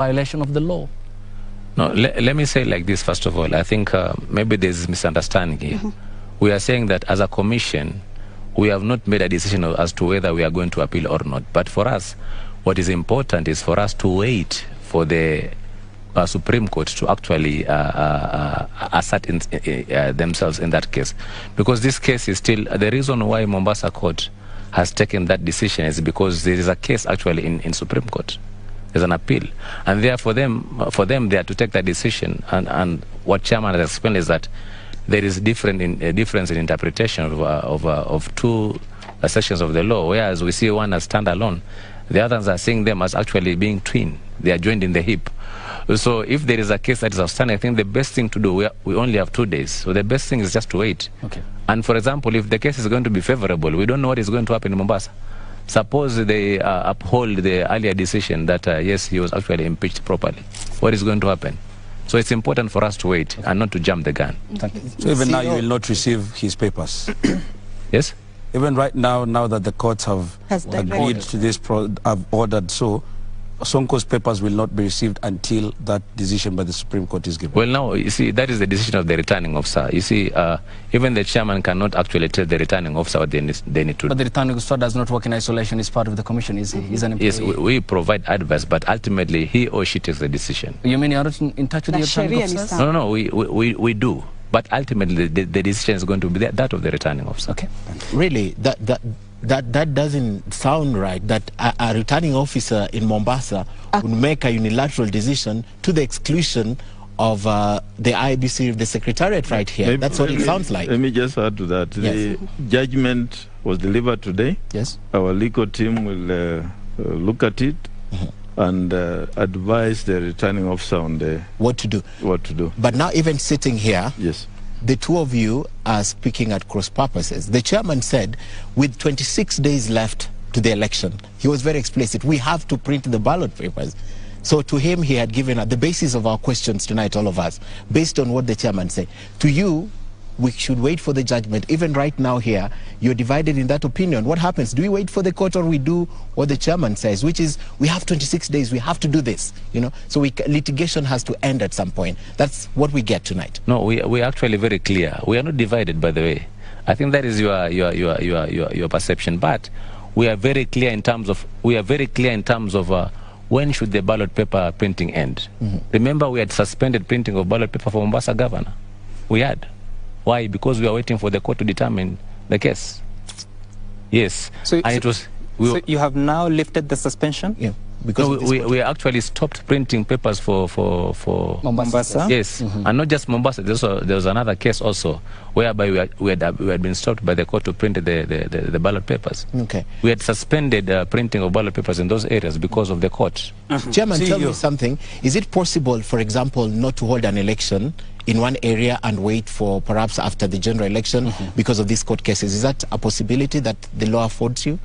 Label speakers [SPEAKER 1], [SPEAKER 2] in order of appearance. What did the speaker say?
[SPEAKER 1] violation of the law.
[SPEAKER 2] No, let me say like this, first of all. I think maybe there's misunderstanding here. We are saying that as a commission, we have not made a decision as to whether we are going to appeal or not. But for us, what is important is for us to wait for the Supreme Court to actually assert themselves in that case. Because this case is still, the reason why Mombasa Court has taken that decision is because there is a case actually in Supreme Court. There's an appeal. And therefore for them they are to take that decision. And what Chairman has explained is that there is difference in interpretation of two sections of the law, whereas we see one as standalone. The others are seeing them as actually being twin. They are joined in the hip. So if there is a case that is outstanding, I think the best thing to do, we only have 2 days. So the best thing is just to wait. Okay. And for example, if the case is going to be favorable, we don't know what is going to happen in Mombasa. Suppose they uphold the earlier decision that, yes, he was actually impeached properly. What is going to happen? So it's important for us to wait and not to jump the gun.
[SPEAKER 3] So even now you will not receive his papers?
[SPEAKER 2] Yes?
[SPEAKER 3] Even right now that the courts have agreed to this, have ordered so, Sonko's papers will not be received until that decision by the Supreme Court is given.
[SPEAKER 2] Well, now, you see, that is the decision of the returning officer. You see, even the chairman cannot actually tell the returning officer what they need to do.
[SPEAKER 1] But the returning officer does not work in isolation. He's part of the commission. He's an employee.
[SPEAKER 2] Yes, we provide advice, but ultimately he or she takes the decision.
[SPEAKER 1] You mean you're not in touch with the returning officer?
[SPEAKER 2] No, we do. But ultimately the decision is going to be that of the returning officer.
[SPEAKER 1] Okay.
[SPEAKER 4] Really, that doesn't sound right, that a returning officer in Mombasa would make a unilateral decision to the exclusion of the IBC, the secretariat right here. That's what it sounds like.
[SPEAKER 5] Let me just add to that. Yes. The judgment was delivered today.
[SPEAKER 4] Yes.
[SPEAKER 5] Our legal team will look at it and advise the returning officer on
[SPEAKER 4] what to do. But now, even sitting here,
[SPEAKER 5] yes,
[SPEAKER 4] the two of you are speaking at cross purposes. The chairman said, with 26 days left to the election, he was very explicit, we have to print the ballot papers. So to him, he had given the basis of our questions tonight, all of us, based on what the chairman said. To you, we should wait for the judgment. Even right now here, you're divided in that opinion. What happens? Do we wait for the court, or we do what the chairman says, which is we have 26 days, we have to do this, you know? So litigation has to end at some point. That's what we get tonight.
[SPEAKER 2] No, we're actually very clear. We are not divided, by the way. I think that is your perception. But we are very clear in terms of when should the ballot paper printing end. Remember, we had suspended printing of ballot paper for Mombasa governor. We had. Why? Because we are waiting for the court to determine the case. Yes.
[SPEAKER 6] So you have now lifted the suspension?
[SPEAKER 4] Yeah. Because
[SPEAKER 2] we actually stopped printing papers for
[SPEAKER 6] Mombasa.
[SPEAKER 2] Yes, and not just Mombasa. There was another case also whereby we had been stopped by the court to print the ballot papers.
[SPEAKER 4] Okay.
[SPEAKER 2] We had suspended printing of ballot papers in those areas because of the court.
[SPEAKER 4] Chairman, tell me something. Is it possible, for example, not to hold an election in one area and wait for perhaps after the general election because of these court cases? Is that a possibility that the law affords you?